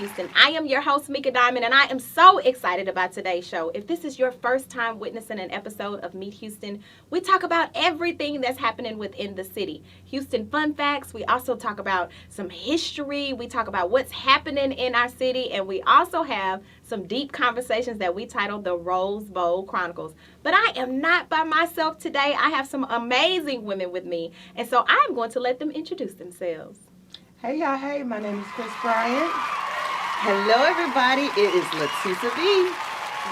Houston. I am your host, Mika Diamond, and I am so excited about today's show. If this is your first time witnessing an episode of Meet Houston, we talk about everything that's happening within the city. Houston fun facts. We also talk about some history. We talk about what's happening in our city, and we also have some deep conversations that we titled the Rose Bowl Chronicles. But I am not by myself today. I have some amazing women with me, and so I'm going to let them introduce themselves. Hey y'all, hey, my name is Chris Bryant. Hello everybody, it is Leticia B.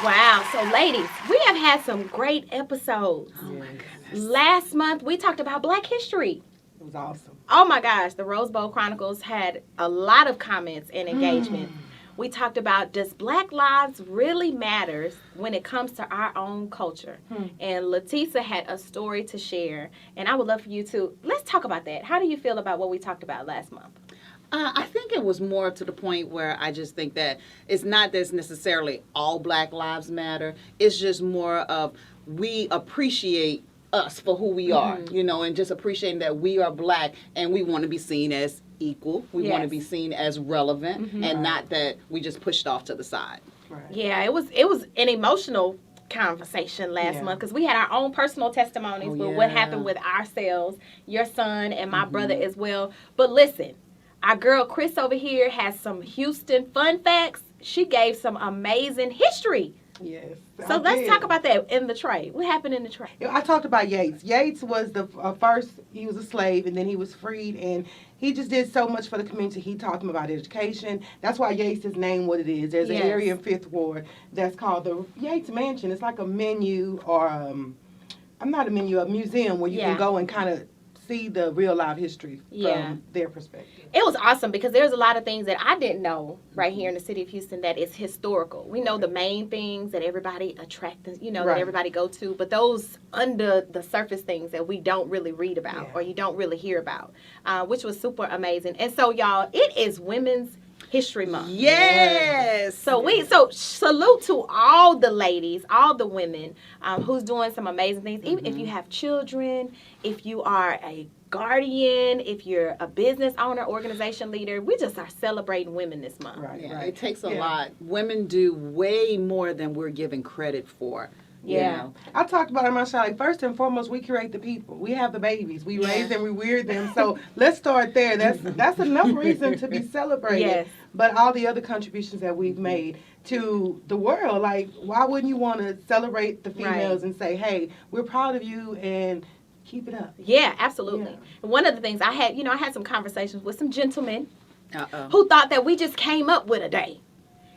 Wow, so ladies, we have had some great episodes. Oh my goodness. Last month, we talked about Black history. It was awesome. Oh my gosh, the Rose Bowl Chronicles had a lot of comments and engagement. We talked about, does Black lives really matter when it comes to our own culture? And Leticia had a story to share, and I would love for you to, let's talk about that. How do you feel about what we talked about last month? I think it was more to the point where I just think that it's not that necessarily all Black lives matter. It's just more of we appreciate us for who we are, you know, and just appreciating that we are Black and we want to be seen as equal. We want to be seen as relevant and not that we just pushed off to the side. Right. Yeah, it was an emotional conversation last month because we had our own personal testimonies with what happened with ourselves, your son, and my brother as well. But listen, our girl Chris over here has some Houston fun facts. She gave some amazing history. Yes. So let's talk about that in the trade. What happened in the trade? I talked about Yates. Yates was the first, he was a slave and then he was freed and he just did so much for the community. He taught them about education. That's why Yates is named what it is. There's an area in 5th Ward that's called the Yates Mansion. It's like a menu or, a museum where you can go and kind of see the real life history from their perspective. It was awesome because there's a lot of things that I didn't know right here in the city of Houston that is historical. We know the main things that everybody attracts, you know, that everybody go to, but those under the surface things that we don't really read about or you don't really hear about, which was super amazing. And so, y'all, it is Women's History Month. Yes. So salute to all the ladies, all the women who's doing some amazing things. Even if you have children, if you are a guardian, if you're a business owner, organization leader, we just are celebrating women this month. Right. It takes a lot. Women do way more than we're given credit for. You know? I talked about it in my show. Like, first and foremost, we create the people. We have the babies. We raise them, we rear them. So let's start there. That's enough reason to be celebrated. Yes. But all the other contributions that we've made to the world, like, why wouldn't you want to celebrate the females and say, hey, we're proud of you and keep it up? Yeah, absolutely. And one of the things I had some conversations with some gentlemen Uh-oh. who thought that we just came up with a day.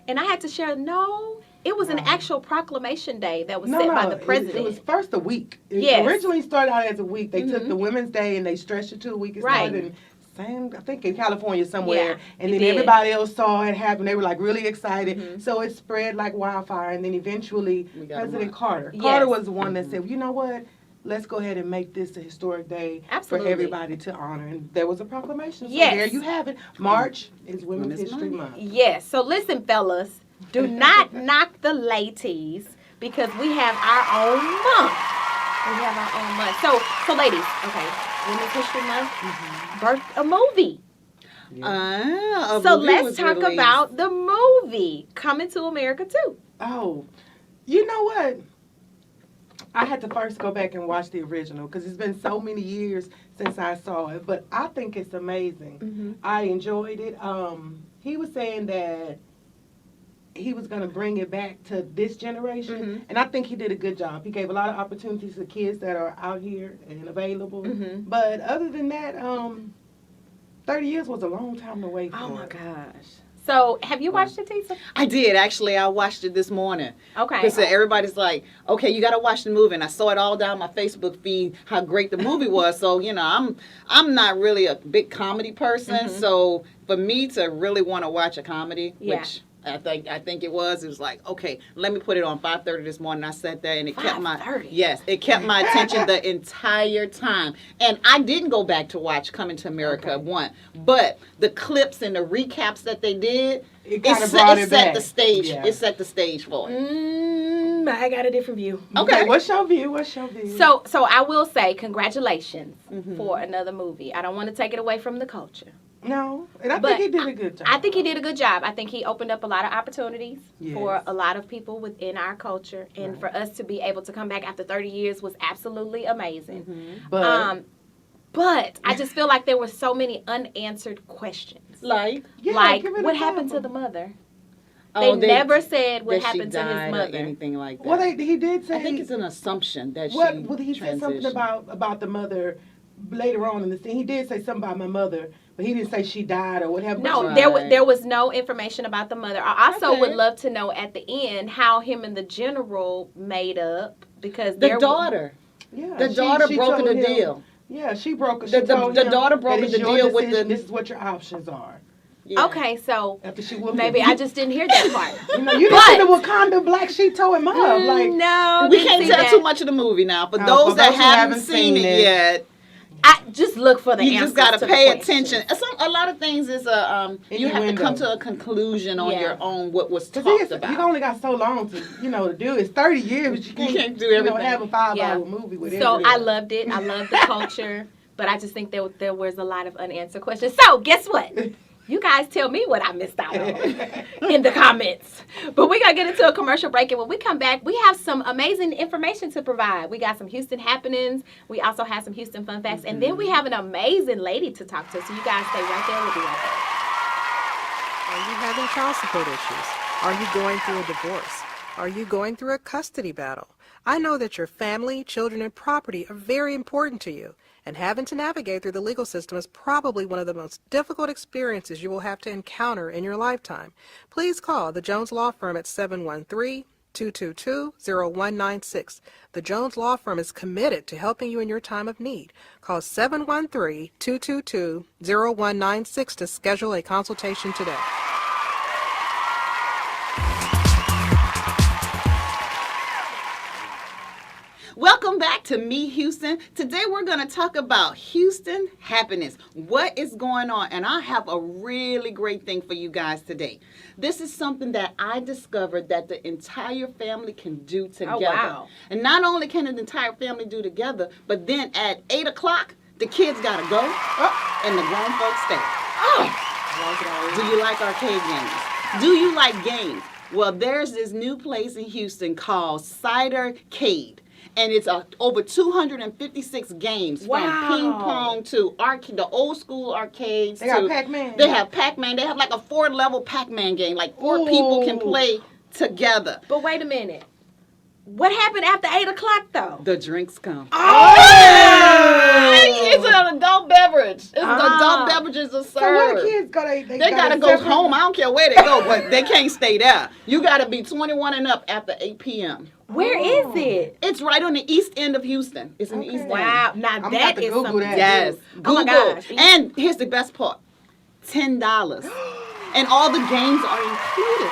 And I had to share, no, it was an actual proclamation day that was set by the president. It was first a week. It originally started out as a week. They took the Women's Day and they stretched it to a week. It started I think in California somewhere. And then everybody else saw it happen. They were like really excited. So it spread like wildfire. And then eventually President Carter. Carter was the one that said, you know what? Let's go ahead and make this a historic day for everybody to honor. And there was a proclamation. So there you have it. March is Women's History Month. Yes. So listen, fellas. Do not knock the ladies because we have our own month. We have our own month. So ladies, okay, Women's History Month, birthed a movie. So let's talk about the movie, Coming to America 2. Oh, you know what? I had to first go back and watch the original because it's been so many years since I saw it. But I think it's amazing. I enjoyed it. He was saying that he was going to bring it back to this generation. And I think he did a good job. He gave a lot of opportunities to kids that are out here and available. But other than that, 30 years was a long time to wait for. Oh, my gosh. So, have you watched it, Tisa? I did, actually. I watched it this morning. Okay. Because everybody's like, okay, you got to watch the movie. And I saw it all down my Facebook feed, how great the movie was. So, you know, I'm not really a big comedy person. So, for me to really want to watch a comedy, which I think it was like, okay, let me put it on 5:30 this morning. I sat there and it kept my attention the entire time. And I didn't go back to watch Coming to America 1, but the clips and the recaps that they did, it set the stage. It set the stage for it. I got a different view. Okay, what's your view? So I will say congratulations for another movie. I don't want to take it away from the culture. No, and I But think he did a good job. I think he did a good job. I think he opened up a lot of opportunities Yes. for a lot of people within our culture. And for us to be able to come back after 30 years was absolutely amazing. But I just feel like there were so many unanswered questions. Like, Like, give it what a happened to couple. the mother? oh, They never said what that she happened to died his or mother. anything like that. Well, he did say. I think it's an assumption that What? she Well, he said something transitioned. about the mother later on in the scene. He did say something about my mother, but he didn't say she died or whatever. No, Right. there was no information about the mother. I also Okay. would love to know at the end how him and the general made up because The there daughter. Yeah, The daughter she broke told the him- deal. Yeah, she broke. She The told him daughter broke that it's the your deal with decision, the- This is what your options are. Yeah. Okay, so After she whooped maybe him. I just didn't hear that part. You didn't see the Wakanda black sheep toe him up. Like, no, We didn't can't see tell that. too much of the movie now. For Oh, those for that those who haven't haven't seen seen it it. yet, I just look for the you answers just got to to the pay questions. attention. A lot of things is you have to come Innuendo. to a conclusion on Yeah. your own what was cause talked about. you only got so long to to do. It's 30 years, but you can't do You everything. know, have a 5-hour Yeah. movie with So everything. I loved it. I love the culture, but I just think there was a lot of unanswered questions. So guess what? You guys tell me what I missed out on in the comments. But we're going to get into a commercial break. And when we come back, we have some amazing information to provide. We got some Houston happenings. We also have some Houston fun facts. And then we have an amazing lady to talk to. So you guys stay right there. We'll be right back. Are you having child support issues? Are you going through a divorce? Are you going through a custody battle? I know that your family, children, and property are very important to you, and having to navigate through the legal system is probably one of the most difficult experiences you will have to encounter in your lifetime. Please call the Jones Law Firm at 713-222-0196. The Jones Law Firm is committed to helping you in your time of need. Call 713-222-0196 to schedule a consultation today. Welcome back to Me Houston. Today we're going to talk about Houston happiness. What is going on? And I have a really great thing for you guys today. This is something that I discovered that the entire family can do together. Oh, wow. And not only can the entire family do together, but then at 8 o'clock, the kids got to go and the grown folks stay. Do you like arcade games? Do you like games? Well, there's this new place in Houston called Cidercade. And it's over 256 games Wow. from ping pong to the old school arcades. They got Pac-Man. They have Pac-Man. They have like a 4-level Pac-Man game. Like 4 people can play together. But wait a minute. What happened after 8 o'clock, though? The drinks come. Oh! It's an adult beverage. It's Ah. adult beverages are served. So where the kids go? They They gotta go separate- home. I don't care where they go, but they can't stay there. You gotta be 21 and up after 8 p.m. Where is it? It's right on the east end of Houston. It's in the Okay. east end. Wow. Now gonna have that to is Google something. that. Yes. Oh my Google. gosh. And here's the best part. $10. And all the games are included.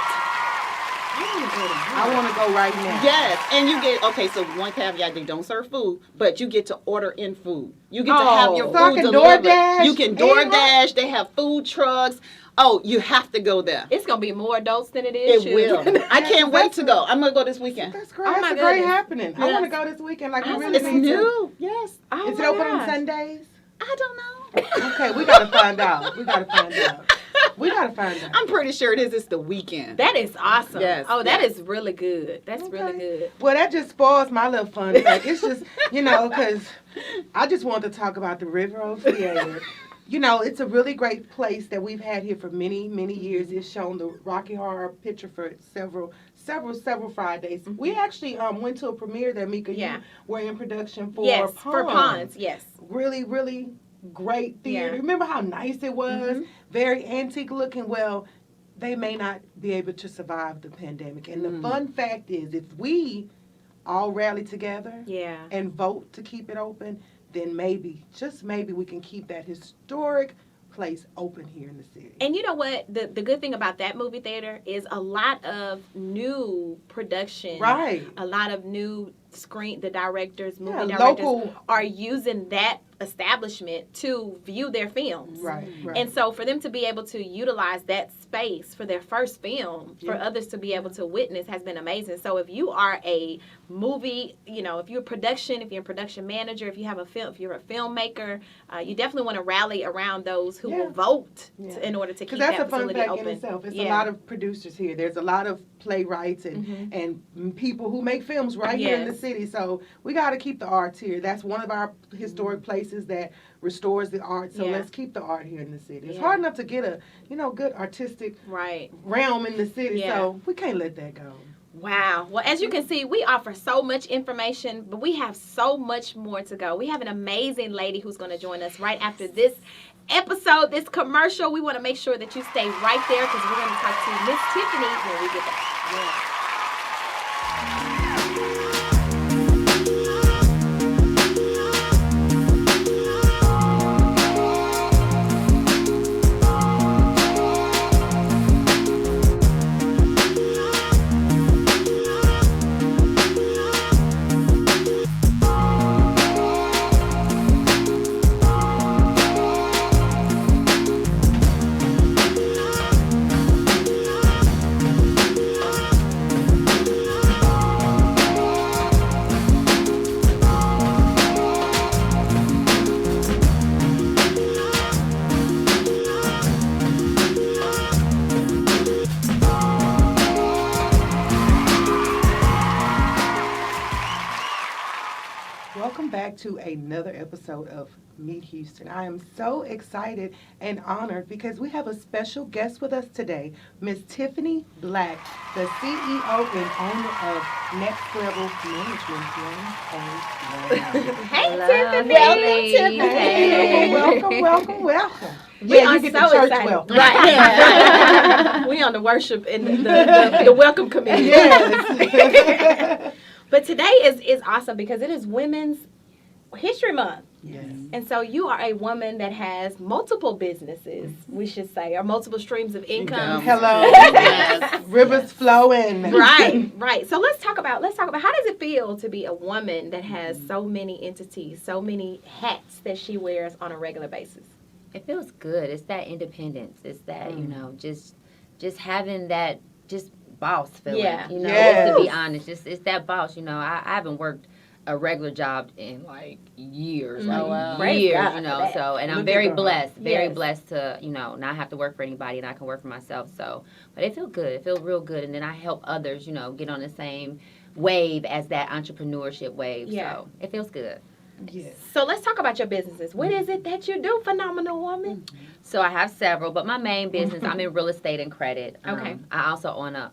I want to go right now. Yes. And you get, okay, so one caveat, they don't serve food, but you get to order in food. You get to have your So I food can delivered. DoorDash You can and DoorDash. They have food trucks. Oh, you have to go there. It's going to be more adults than it is It will. children. I can't wait to go. I'm going to go this weekend. That's great. Oh That's my a great goodness. happening. I Yes. want to go this weekend. Like we Oh, really It's need to. new. Yes. Oh Is my it open gosh. on Sundays? I don't know. Okay, we gotta find out. We gotta find out. I'm pretty sure it is. It's the weekend. That is awesome. Yes, Oh, that yes. is really good. That's really good. Well, that just spoils my little fun. Like, it's just, because I just want to talk about the River Oaks Theater. It's a really great place that we've had here for many, many years. It's shown the Rocky Horror Picture for several Fridays. Mm-hmm. We actually went to a premiere there, Mika. Yeah. You were in production for Yes, Pawns. for Pawns, yes. Really, really great theater. Yeah. Remember how nice it was? Mhm. Very antique looking. Well, they may not be able to survive the pandemic. And the fun fact is, if we all rally together Yeah. and vote to keep it open, then maybe, just maybe, we can keep that historic place open here in the city. And you know what? The good thing about that movie theater is a lot of new production. Right. A lot of new the directors, movie Yeah, directors local- are using that establishment to view their films. Right. And so for them to be able to utilize that space for their first film, for Yeah. others to be able to witness, has been amazing. So if you are a movie, if you're if you're a production manager, if you have a film, if you're a filmmaker, you definitely want to rally around those who will vote in order to keep Because that's that a fun facility fact open. in itself. It's a lot of producers here. There's a lot of playwrights Mm-hmm. and people who make films right here in the city. So we got to keep the arts here. That's one of our historic places that restores the art. So let's keep the art here in the city. It's hard enough to get a good artistic realm in the city. So we can't let that go. Wow. Well, as you can see, we offer so much information, but we have so much more to go. We have an amazing lady who's going to join us right after this episode, this commercial. We want to make sure that you stay right there because we're going to talk to Miss Tiffany when we get back. Welcome back to another episode of Meet Houston. I am so excited and honored because we have a special guest with us today, Miss Tiffany Black, the CEO and owner of Next Level Management. Hey, Tiffany. Welcome, Tiffany. Welcome. We are you get so the church excited. welcome. Right. We on the worship and the welcome committee. Yes. But today is awesome because it is Women's History Month. Yes. And so you are a woman that has multiple businesses, we should say, or multiple streams of income. Hello. Yes. Rivers flowing. Right. So let's talk about how does it feel to be a woman that has so many entities, so many hats that she wears on a regular basis? It feels good. It's that independence. It's that, just having that just boss feeling. Yeah. Just to be honest. It's that boss. I haven't worked a regular job in like years. Mm-hmm. Like Oh, wow. Praise years, God for that. so and I'm Look very at God. blessed. Very Yes. blessed to, not have to work for anybody and I can work for myself. So but it feels good. It feels real good. And then I help others, get on the same wave as that entrepreneurship wave. Yeah. So it feels good. Yes. So let's talk about your businesses. What is it that you do, phenomenal woman? So I have several, but my main business, I'm in real estate and credit. Okay. I also own a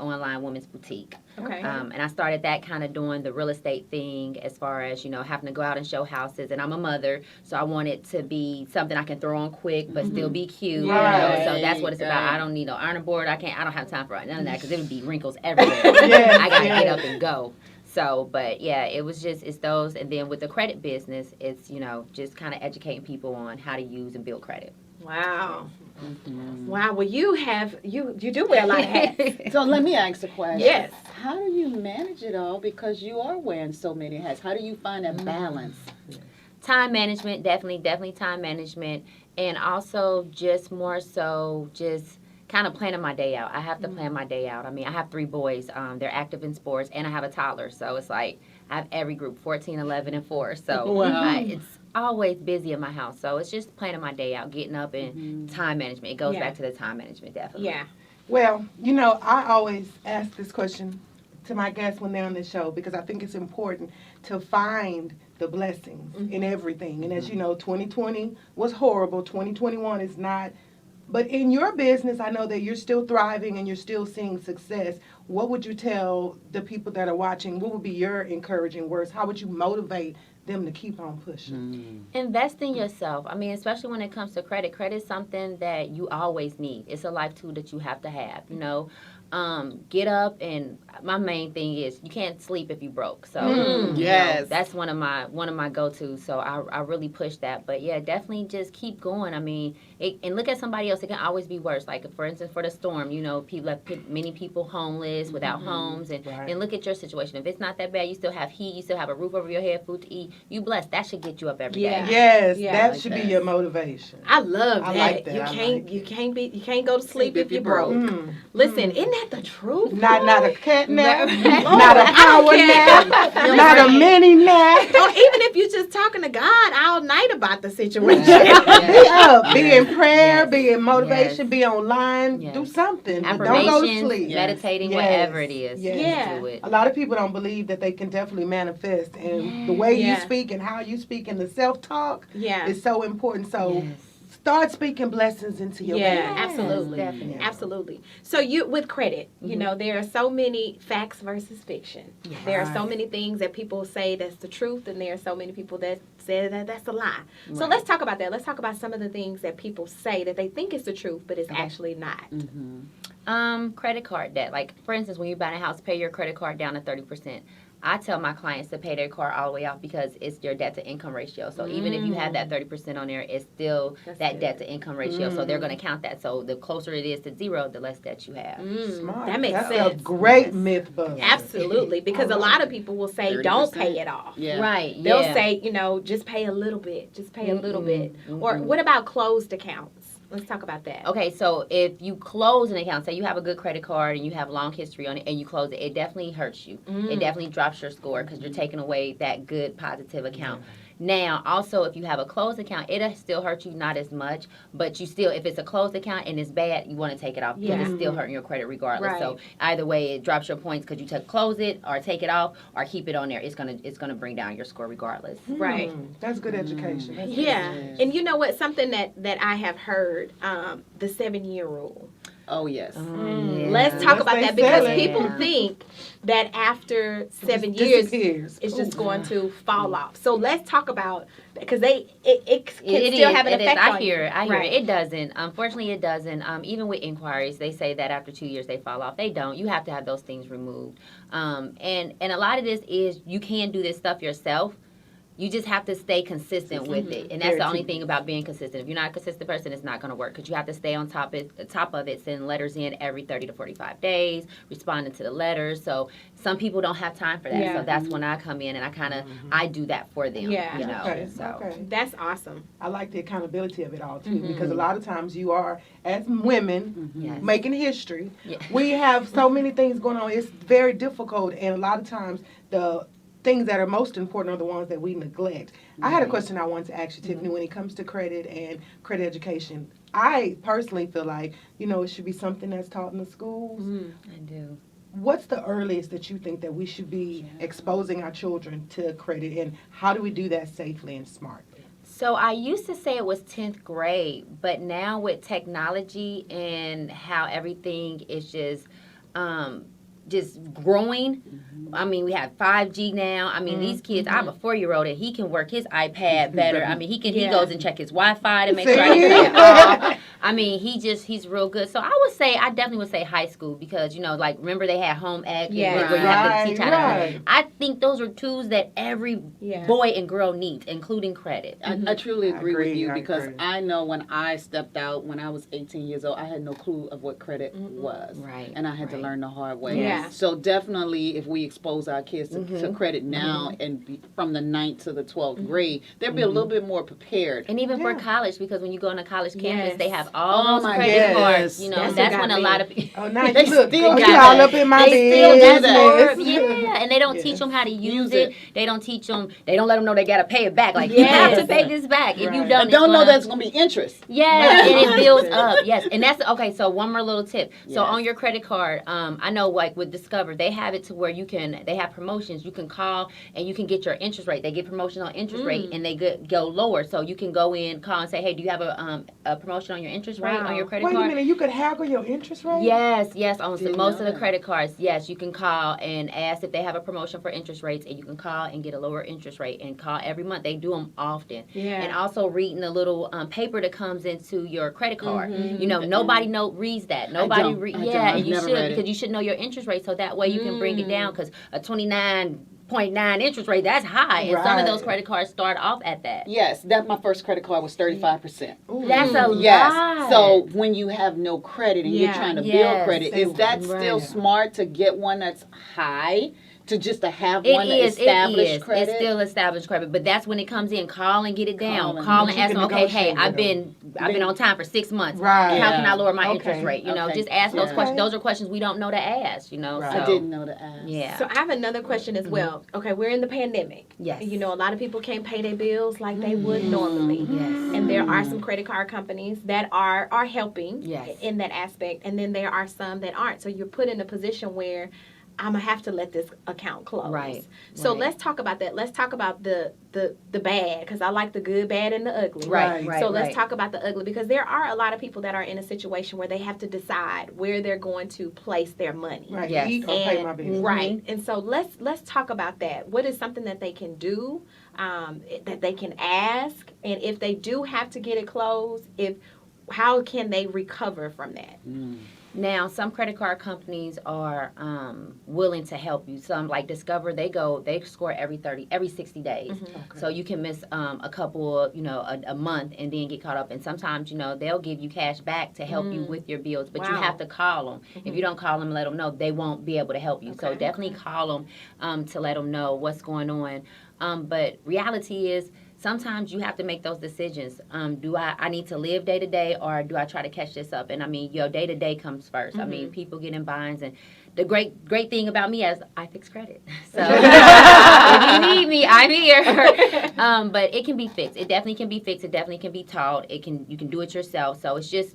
online women's boutique. Okay. And I started that kind of doing the real estate thing as far as, having to go out and show houses. And I'm a mother, so I want it to be something I can throw on quick but still be cute. Right. So that's what it's about. I don't need no ironing board. I don't have time for none of that because it would be wrinkles everywhere. Yes, I got to yes. get up and go. So, but yeah, it's those. And then with the credit business, it's, just kind of educating people on how to use and build credit. Wow. Wow. Well, you do wear a lot of hats. So let me ask a question. Yes. How do you manage it all? Because you are wearing so many hats. How do you find that balance? Time management, definitely time management. And also just more so just kind of planning my day out. I have to plan my day out. I mean, I have 3 boys. They're active in sports, and I have a toddler. So it's like I have every group, 14, 11, and 4. So it's always busy in my house. So it's just planning my day out, getting up, and time management. It goes back to the time management, definitely. Yeah. Well, I always ask this question to my guests when they're on the show because I think it's important to find the blessings in everything. And as you know, 2020 was horrible. 2021 is not. But in your business, I know that you're still thriving and you're still seeing success. What would you tell the people that are watching? What would be your encouraging words? How would you motivate them to keep on pushing? Invest in yourself. I mean, especially when it comes to credit. Credit is something that you always need. It's a life tool that you have to have, Get up, and my main thing is you can't sleep if you broke. So Yes. that's one of my go-tos. So I really push that. But yeah, definitely just keep going. I mean, and look at somebody else. It can always be worse. Like for instance, for the storm, you know, people left many people homeless without homes, and Right. and look at your situation. If it's not that bad, you still have heat, you still have a roof over your head, food to eat. You blessed. That should get you up every day. Yeah. Yes, Yeah. that Like should that. be your motivation. I love I that. like that. You I can't like you it. can't go to sleep if you're broke. Mm. Listen, isn't that the truth? Not a cat nap, Lord, not a I don't power care. nap, You're not a right. mini nap. Or even if you're just talking to God all night about the situation. Be up, be in prayer, Yes. be in motivation, Yes. be online, Yes. do something. But don't go to Affirmations, sleep. meditating, Yes. whatever it is. Yes. Yeah. Do it. A lot of people don't believe that they can definitely manifest, and the way you Yeah. speak and how you speak and the self-talk Yeah. is so important. So Yes. start speaking blessings into your Yeah, baby. absolutely. Definitely. Absolutely. So you with credit, you know, there are so many facts versus fiction. Yes. There are so many things that people say that's the truth, and there are so many people that say that that's a lie. So Right. let's talk about that. Let's talk about some of the things that people say that they think is the truth, but it's actually not. Credit card debt. Like for instance, when you buy a house, pay your credit card down to 30%. I tell my clients to pay their card all the way off because it's your debt to income ratio. So even if you have that 30% on there, it's still That's that good. debt to income ratio. So they're going to count that. So the closer it is to zero, the less debt you have. Smart. That makes That's sense. a great Yes. myth buster. Absolutely, because a lot of people will say, "Don't 30%. pay it off." Yeah. Right. They'll yeah. say, you know, just pay a little bit, just pay a little bit. Or mm-mm. what about closed accounts? Let's talk about that. Okay, so if you close an account, say you have a good credit card and you have a long history on it and you close it, it definitely hurts you. It definitely drops your score because you're taking away that good positive account. Now, also, if you have a closed account, it'll still hurt you not as much, but you still, if it's a closed account and it's bad, you want to take it off because Yeah. it's still hurting your credit regardless. Right. So either way, it drops your points because you close it or take it off or keep it on there. It's gonna bring down your score regardless. Right. That's good education. That's good Yeah. education. And you know what? Something that I have heard, the 7-year rule. Oh, yes. Yeah. Let's talk Unless about they that because sell it. people Yeah. think that after 7 just years, disappears. it's just Ooh. going to fall off. So let's talk about because it can It still is, have an it is. effect on I hear you. it. I hear Right. it. It doesn't. Unfortunately, it doesn't. Even with inquiries, they say that after 2 years they fall off. They don't. You have to have those things removed. And a lot of this is you can do this stuff yourself. You just have to stay consistent with it, and that's Very the only true. thing about being consistent. If you're not a consistent person, it's not going to work because you have to stay on top of it, send letters in every 30 to 45 days, responding to the letters. So some people don't have time for that. Yeah. So that's when I come in and I do that for them. Yeah. You know. Okay, So. okay. That's awesome. I like the accountability of it all too, because a lot of times you are, as women, Yes. making history. Yeah. We have so many things going on. It's very difficult, and a lot of times the things that are most important are the ones that we neglect. I had a question I wanted to ask you, Tiffany, when it comes to credit and credit education. I personally feel like, you know, it should be something that's taught in the schools. I do. What's the earliest that you think that we should be exposing our children to credit, and how do we do that safely and smartly? So I used to say it was 10th grade, but now with technology and how everything is just growing. I mean, we have 5G now. I mean, these kids, I have a 4-year-old and he can work his iPad better. I mean, he Yeah. goes and check his Wi-Fi to make See? sure I didn't cut it off. I mean, he's real good. So I definitely would say high school because, you know, like, remember they had home ec Yeah. where you have to teach how to Right. I think those are tools that every Yeah. boy and girl needs, including credit. I truly I agree with agree, you I because agree. I know when I stepped out when I was 18 years old, I had no clue of what credit was. Right, And I had to right. learn the hard way. Yeah. So definitely if we expose our kids to credit now and from the 9th to the 12th grade, they'll be a little bit more prepared. And even for Yeah. college, because when you go on a college campus, Yes. they have all Oh those my credit goodness. cards. You know, That's that's what when got a me. lot of people. Oh, now They you look, still you got all that. up in my They still business. do that. Yeah, and they don't Yeah. teach them how to use Use it. it. They don't teach them. They don't let them know they gotta pay it back. Like you have to Yes. pay this back. If you Right. don't, And don't know that's going to be interest. Yes, Right. and it builds up. Yes, and that's okay. So one more little tip. So Yes. on your credit card, I know like with Discover, they have it to where they have promotions. You can call and you can get your interest rate. They get promotion on interest rate, and they go lower. So you can go in, call, and say, hey, do you have a promotion on your interest rate on your credit Wait a card? minute, you could haggle your interest rate? Yes, on Didn't most know of the that. credit cards, yes, you can call and ask if they have a promotion for interest rates, and you can call and get a lower interest rate and call every month. They do them often. Yeah. And also reading the little paper that comes into your credit card. You know, nobody reads that. Nobody don't. reads. I don't. Yeah, I've and you never should read it. because you should know your interest rate so that way you can bring it down because a 29 0.9 interest rate. That's high. And some of Right. those credit cards start off at that. Yes, that my first credit card was 35%. That's a Yes. lot. So when you have no credit and you're Yeah. trying to build Yes. credit, is that still Right. smart to get one that's high? To have It one is. established credit? It's still established credit, but that's when it comes in. Call and get it down. Call Call But and you ask can them. Okay, hey, negotiate I've been on time for 6 months. Right. How can Yeah. I lower my Okay. interest rate? You know, Okay. just ask those Yeah. questions. Those are questions we don't know to ask. You know, Right. so I didn't know to ask. yeah. So I have another question as well. Okay, we're in the pandemic. Yes. You know, a lot of people can't pay their bills like they would normally. Yes. And there are some credit card companies that are helping Yes. in that aspect. And then there are some that aren't. So you're put in a position where I'm gonna have to let this account close. Right, So right. let's talk about that. Let's talk about the bad, because I like the good, bad, and the ugly. Right. Right. So let's right. talk about the ugly, because there are a lot of people that are in a situation where they have to decide where they're going to place their money. Right. Yes. Eat or pay my bills. Right. And so let's talk about that. What is something that they can do, that they can ask, and if they do have to get it closed, how can they recover from that? Now, some credit card companies are willing to help you. Some, like Discover, they score every 60 days. Okay. So you can miss a couple, a month and then get caught up. And sometimes, they'll give you cash back to help you with your bills. But you Wow. have to call them. If you don't call them and let them know, they won't be able to help you. So Okay. definitely call them to let them know what's going on. But reality is, sometimes you have to make those decisions. Do I need to live day to day, or do I try to catch this up? And I mean, your day to day comes 1st. I mean, people get in binds, and the great thing about me is I fix credit. So if you need me, I'm here. But it can be fixed. It definitely can be fixed. It definitely can be taught. You can do it yourself. So it's just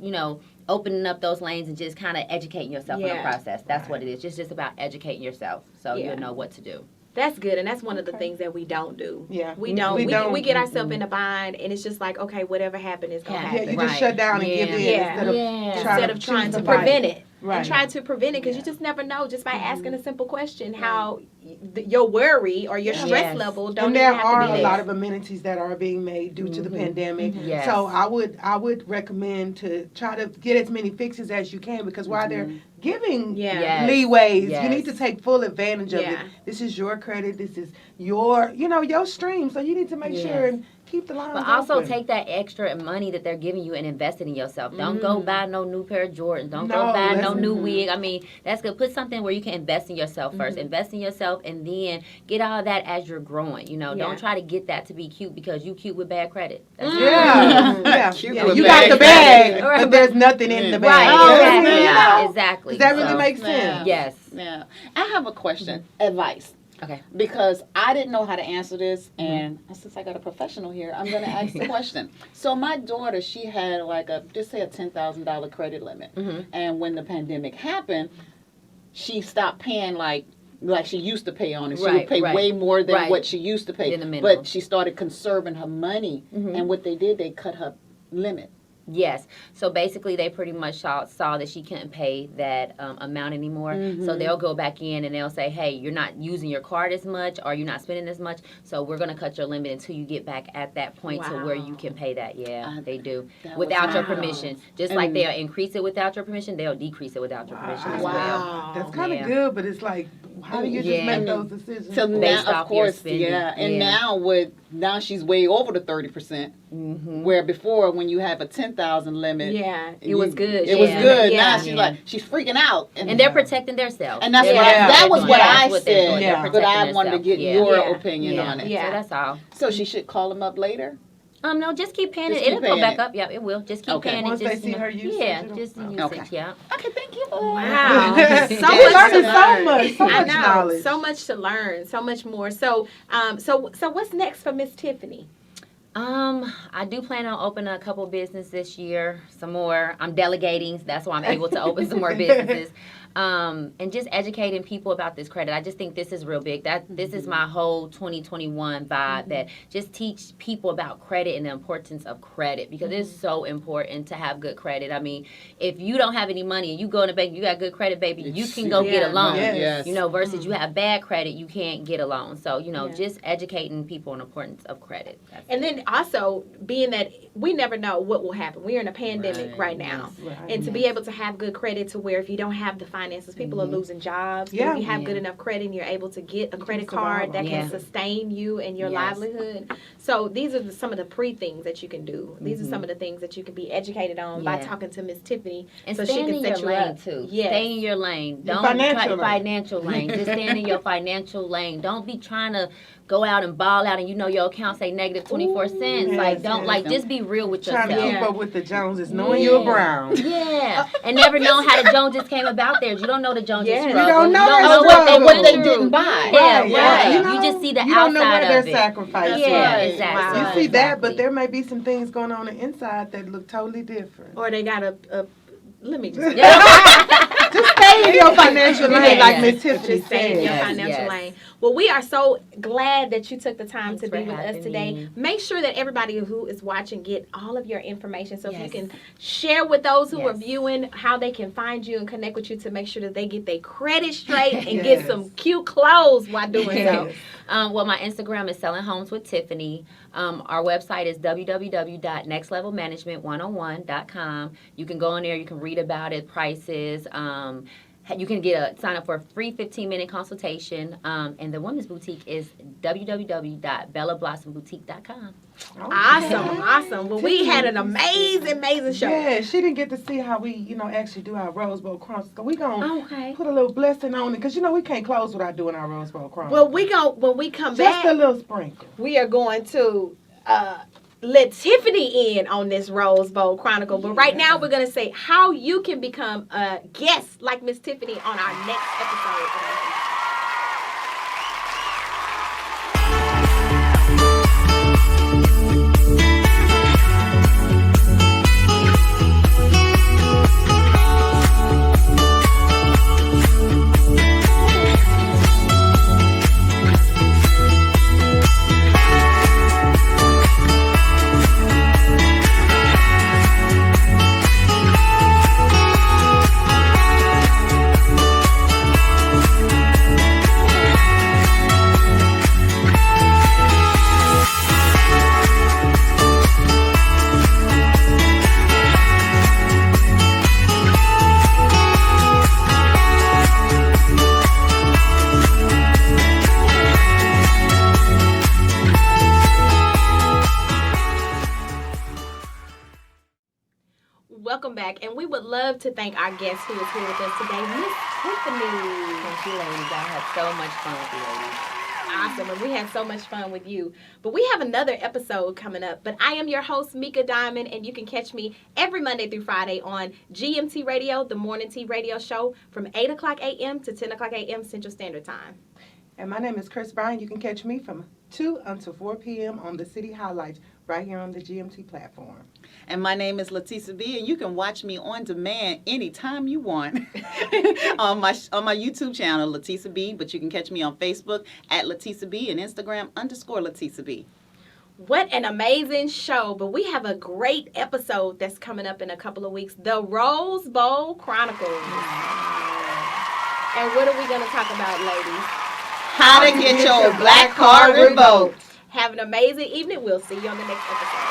opening up those lanes and just kind of educating yourself in the Yeah. process. That's what it is. Just about educating yourself, so Yeah. you'll know what to do. That's good, and that's one of the things that we don't do. Yeah. We don't. We don't. We get ourselves in a bind, and it's just like, okay, whatever happened is gonna Yeah. Yeah, happen. you just Right. shut down and give in Yeah. instead of Yeah. Instead of choose trying to fight. prevent it. Right. And try to prevent it, because you just never know just by asking a simple question how your worry or your stress Yes. level don't And even there have are to be a there. lot of amenities that are being made due to the pandemic. Yes. So I would recommend to try to get as many fixes as you can, because while they're giving Yeah. Yes. leeways, Yes. you need to take full advantage of it. Yeah. This is your credit. This is your stream. So you need to make Yes. sure and keep the lines But also open. take that extra money that they're giving you and invest it in yourself. Don't go buy no new pair of Jordans. Don't go No, buy no that's- new wig. I mean, that's good. Put something where you can invest in yourself 1st. Invest in yourself, and then get all of that as you're growing. Yeah. Don't try to get that to be cute because you cute with bad credit. That's Yeah. Cute Yeah. with You bad got the credit. bag, but there's nothing in the bag. Right, Oh, exactly. yeah. Exactly. Does that really So, make Yeah. sense? Yes. Yeah. I have a question. Advice. Okay. Because I didn't know how to answer this, and since I got a professional here, I'm going to ask the question. So my daughter, she had just say a $10,000 credit limit, and when the pandemic happened, she stopped paying like she used to pay on it. She would Right, pay right, way more than right. what she used to pay. Than the minimum. But she started conserving her money, and what they did, they cut her limit. Yes. So basically, they pretty much saw that she couldn't pay that amount anymore. So they'll go back in and they'll say, hey, you're not using your card as much, or you're not spending as much. So we're going to cut your limit until you get back at that point to where you can pay that. Yeah, they do. That was Without your wow. permission. Just And- like they'll increase it without your permission, they'll decrease it without your permission as well. Wow. That's kind of Yeah. good, but it's like, how do you just Yeah. make those decisions? So Based now, off of your course, spending. yeah, and Yeah. now she's way over the 30%. Where before, when you have a 10,000 limit, Yeah, it was good. It was Yeah. good. Yeah. Now she's Yeah. she's freaking out, And they're protecting themselves. And that's They're- what Yeah. that was what That's I what they're doing. said. Yeah. They're But I protecting wanted to themselves. get Yeah. your Yeah. opinion Yeah. on it. Yeah. So that's all. So she should call them up later. No, just keep paying Just it. keep It'll go paying back it. up. Yeah, it will. Just keep Okay. paying Once it. Just, they see her usage, Yeah, it'll- just the usage. Okay. Yeah. Okay, thank you. Wow. She's So learning much to so learn. much, so I much know. knowledge. So much to learn. So much more. So, so what's next for Miss Tiffany? I do plan on opening a couple businesses this year, some more. I'm delegating, so that's why I'm able to open some more businesses. And just educating people about this credit. I just think this is real big. This is my whole 2021 vibe, that just teach people about credit and the importance of credit, because it's so important to have good credit. I mean, if you don't have any money and you go in the bank, you got good credit, baby, you can go get a loan. Yes. Versus you have bad credit, you can't get a loan. So, Yeah. just educating people on the importance of credit. That's And then also being that we never know what will happen. We're in a pandemic right now. Right. And to be able to have good credit to where if you don't have the finances. People are losing jobs. Yeah. If you have Yeah. good enough credit and you're able to get a credit survive card that on can it. sustain you and your Yes. livelihood. So these are some of the pre-things that you can do. These are some of the things that you can be educated on by Yeah. talking to Miss Tiffany. And so stay she can in set your you lane up. too. Yes. Stay in your lane. Your Don't financial lane. financial lane. Just stand in your financial lane. Don't be trying to go out and ball out and you know your account say negative 24 cents. yes, Like don't yes. like just be real with Trying yourself. to keep up with the Joneses, knowing you're brown. Yeah, and never know how the Joneses came about there. You don't know the Joneses Yes. You struggle. don't know their what struggle. what they went didn't through. buy. Yeah, Right, right. you know, You just see the you don't know outside where of their it. sacrifice Yeah, is. exactly. You see that, but Exactly. there may be some things going on the inside that look totally different. Or they got a let me just Just stay in your financial lane, Yeah, like yeah. Miss Tiffany just stay in your said. Yes, financial yes. lane. Well, we are so glad that you took the time Thanks to be for with us having today. me. Make sure that everybody who is watching get all of your information. So if you Yes. can share with those who are Yes. viewing how they can find you and connect with you to make sure that they get their credit straight and Yes. get some cute clothes while doing so. Yes. Well, my Instagram is Selling Homes with Tiffany. Our website is www.nextlevelmanagement101.com. You can go in there. You can read about it, prices. You can sign up for a free 15-minute consultation. And the women's boutique is www.bellablossomboutique.com. Awesome. Well, we had an amazing show. Yeah, she didn't get to see how we, actually do our Rose Bowl Chronicles. So we gonna Okay. put a little blessing on it, because we can't close without doing our Rose Bowl Chronicles. Well, when we come just back, a little sprinkle. we are going to let Tiffany in on this Rose Bowl Chronicle. But right now, we're going to say how you can become a guest like Miss Tiffany on our next episode. Welcome back, and we would love to thank our guest who is here with us today, Miss Tiffany. Thank you, ladies. I had so much fun with you, ladies. Awesome, and we had so much fun with you. But we have another episode coming up. But I am your host, Mika Diamond, and you can catch me every Monday through Friday on GMT Radio, the Morning Tea Radio Show, from 8 o'clock a.m. to 10 o'clock a.m. Central Standard Time. And my name is Chris Bryan. You can catch me from 2 until 4 p.m. on the City Highlights right here on the GMT platform. And my name is Latisa B, and you can watch me on demand anytime you want on my YouTube channel, Latisa B, but you can catch me on Facebook at Latisa B and Instagram _Latisa B. What an amazing show. But we have a great episode that's coming up in a couple of weeks, the Rose Bowl Chronicles. And what are we going to talk about, ladies? How to get your black card revoked. Have an amazing evening. We'll see you on the next episode.